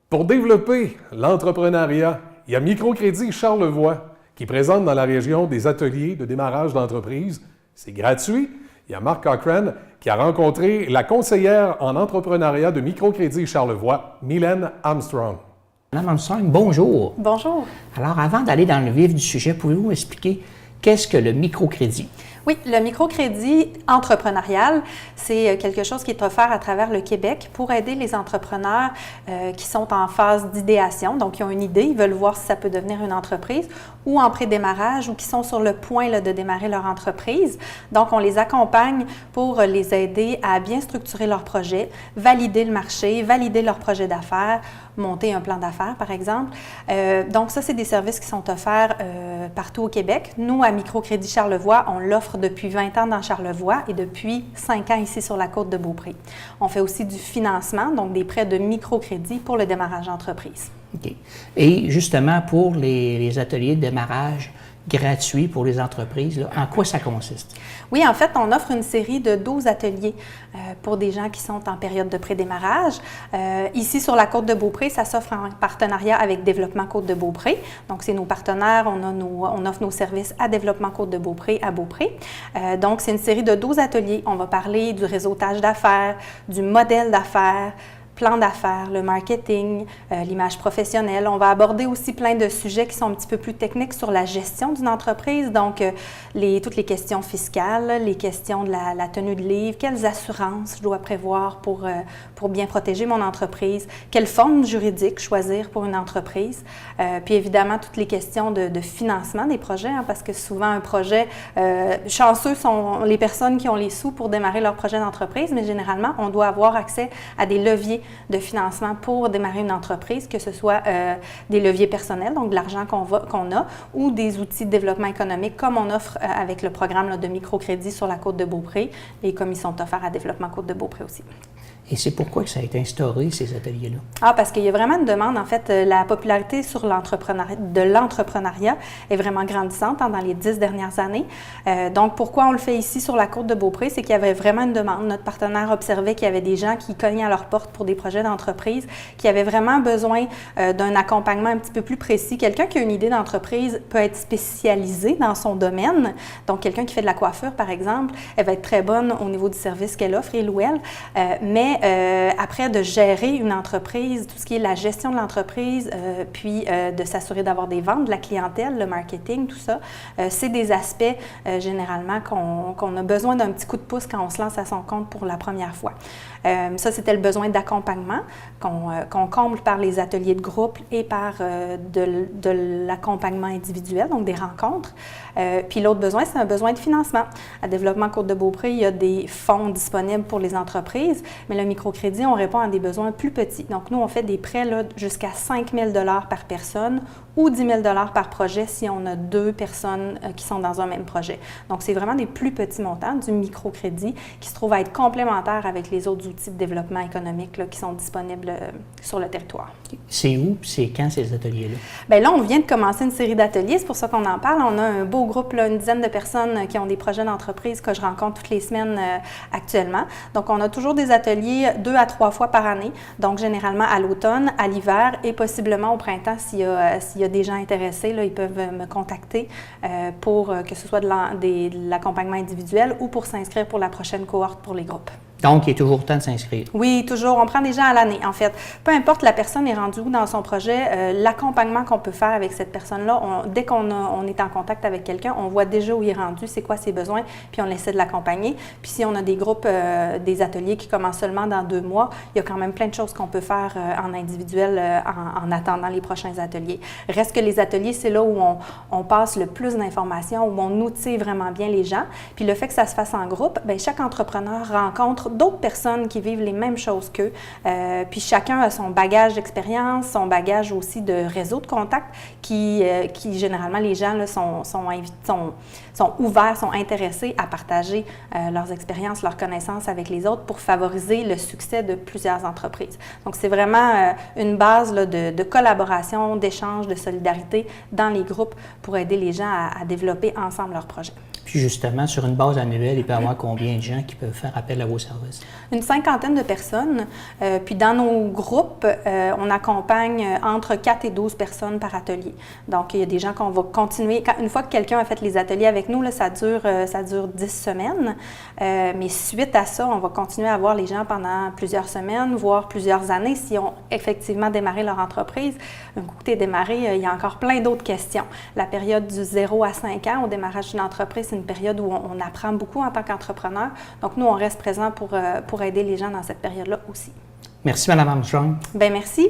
Pour développer l'entrepreneuriat, il y a Microcrédit Charlevoix qui présente dans la région des ateliers de démarrage d'entreprise. C'est gratuit. Il y a Marc Cochran qui a rencontré la conseillère en entrepreneuriat de Microcrédit Charlevoix, Mylène Armstrong. Madame Armstrong, bonjour. Bonjour. Alors, avant d'aller dans le vif du sujet, pouvez-vous expliquer qu'est-ce que le microcrédit? Oui, le microcrédit entrepreneurial, c'est quelque chose qui est offert à travers le Québec pour aider les entrepreneurs qui sont en phase d'idéation, donc qui ont une idée, ils veulent voir si ça peut devenir une entreprise, ou en pré-démarrage, ou qui sont sur le point de démarrer leur entreprise. Donc, on les accompagne pour les aider à bien structurer leur projet, valider le marché, valider leur projet d'affaires, monter un plan d'affaires, par exemple. Donc, ça, c'est des services qui sont offerts partout au Québec. Nous, à Microcrédit Charlevoix, on l'offre depuis 20 ans dans Charlevoix et depuis 5 ans ici sur la côte de Beaupré. On fait aussi du financement, donc des prêts de microcrédit pour le démarrage d'entreprise. OK. Et justement, pour les ateliers de démarrage gratuits pour les entreprises, là, en quoi ça consiste? Oui, en fait, on offre une série de 12 ateliers pour des gens qui sont en période de pré-démarrage. Ici, sur la côte de Beaupré, ça s'offre en partenariat avec Développement Côte de Beaupré. Donc, c'est nos partenaires. On offre nos services à Développement Côte de Beaupré, à Beaupré. Donc, c'est une série de 12 ateliers. On va parler du réseautage d'affaires, du modèle d'affaires, plan d'affaires, le marketing, l'image professionnelle. On va aborder aussi plein de sujets qui sont un petit peu plus techniques sur la gestion d'une entreprise, donc toutes les questions fiscales, les questions de la tenue de livre, quelles assurances je dois prévoir pour bien protéger mon entreprise, quelle forme juridique choisir pour une entreprise, puis évidemment toutes les questions de financement des projets, parce que souvent un projet, chanceux sont les personnes qui ont les sous pour démarrer leur projet d'entreprise, mais généralement on doit avoir accès à des leviers de financement pour démarrer une entreprise, que ce soit des leviers personnels, donc de l'argent qu'on a, ou des outils de développement économique, comme on offre avec le programme de microcrédit sur la côte de Beaupré, et comme ils sont offerts à Développement Côte de Beaupré aussi. Et c'est pourquoi que ça a été instauré, ces ateliers-là? Parce qu'il y a vraiment une demande. En fait, la popularité de l'entrepreneuriat est vraiment grandissante dans les 10 dernières années. Donc, pourquoi on le fait ici sur la côte de Beaupré? C'est qu'il y avait vraiment une demande. Notre partenaire observait qu'il y avait des gens qui cognaient à leur porte pour des projets d'entreprise, qui avaient vraiment besoin d'un accompagnement un petit peu plus précis. Quelqu'un qui a une idée d'entreprise peut être spécialisé dans son domaine. Donc, quelqu'un qui fait de la coiffure, par exemple, elle va être très bonne au niveau du service qu'elle offre, il ou elle, mais après, de gérer une entreprise, tout ce qui est la gestion de l'entreprise, puis de s'assurer d'avoir des ventes, de la clientèle, le marketing, tout ça, c'est des aspects généralement qu'on a besoin d'un petit coup de pouce quand on se lance à son compte pour la première fois. Ça, c'était le besoin d'accompagnement qu'on comble par les ateliers de groupe et par de l'accompagnement individuel, donc des rencontres. Puis l'autre besoin, c'est un besoin de financement. À Développement Côte de Beaupré, il y a des fonds disponibles pour les entreprises, mais le microcrédit, on répond à des besoins plus petits. Donc, nous, on fait des prêts jusqu'à 5 000 $ par personne ou 10 000 $ par projet si on a 2 personnes qui sont dans un même projet. Donc, c'est vraiment des plus petits montants, du microcrédit, qui se trouvent à être complémentaires avec les autres outils de développement économique qui sont disponibles sur le territoire. C'est où puis c'est quand ces ateliers-là? Bien là, on vient de commencer une série d'ateliers, c'est pour ça qu'on en parle. On a un beau groupe, une dizaine de personnes qui ont des projets d'entreprise que je rencontre toutes les semaines actuellement. Donc, on a toujours des ateliers 2 à 3 fois par année, donc généralement à l'automne, à l'hiver et possiblement au printemps. S'il y a des gens intéressés, là, ils peuvent me contacter pour que ce soit de l'accompagnement individuel ou pour s'inscrire pour la prochaine cohorte pour les groupes. Donc, il est toujours temps de s'inscrire. Oui, toujours. On prend des gens à l'année, en fait. Peu importe la personne est rendue où dans son projet, l'accompagnement qu'on peut faire avec cette personne-là, dès qu'on est en contact avec quelqu'un, on voit déjà où il est rendu, c'est quoi ses besoins, puis on essaie de l'accompagner. Puis si on a des groupes, des ateliers qui commencent seulement dans 2 mois, il y a quand même plein de choses qu'on peut faire en individuel en attendant les prochains ateliers. Reste que les ateliers, c'est là où on passe le plus d'informations, où on outille vraiment bien les gens. Puis le fait que ça se fasse en groupe, bien, chaque entrepreneur rencontre d'autres personnes qui vivent les mêmes choses qu'eux. Puis chacun a son bagage d'expérience, son bagage aussi de réseau de contacts qui généralement, les gens là, sont ouverts, sont intéressés à partager leurs expériences, leurs connaissances avec les autres pour favoriser le succès de plusieurs entreprises. Donc, c'est vraiment une base là, de collaboration, d'échange, de solidarité dans les groupes pour aider les gens à développer ensemble leurs projets. Puis justement, sur une base annuelle, il peut y avoir combien de gens qui peuvent faire appel à vos services? Une 50aine de personnes. Puis dans nos groupes, on accompagne entre 4 et 12 personnes par atelier. Donc, il y a des gens qu'on va continuer. Une fois que quelqu'un a fait les ateliers avec nous, là, ça dure 10 semaines. Mais suite à ça, on va continuer à voir les gens pendant plusieurs semaines, voire plusieurs années, s'ils ont effectivement démarré leur entreprise. Un coup que tu es démarré, il y a encore plein d'autres questions. La période du 0 à 5 ans au démarrage d'une entreprise, c'est une période où on apprend beaucoup en tant qu'entrepreneur. Donc, nous, on reste présent pour aider les gens dans cette période-là aussi. Merci, Mme Armstrong. Bien, merci.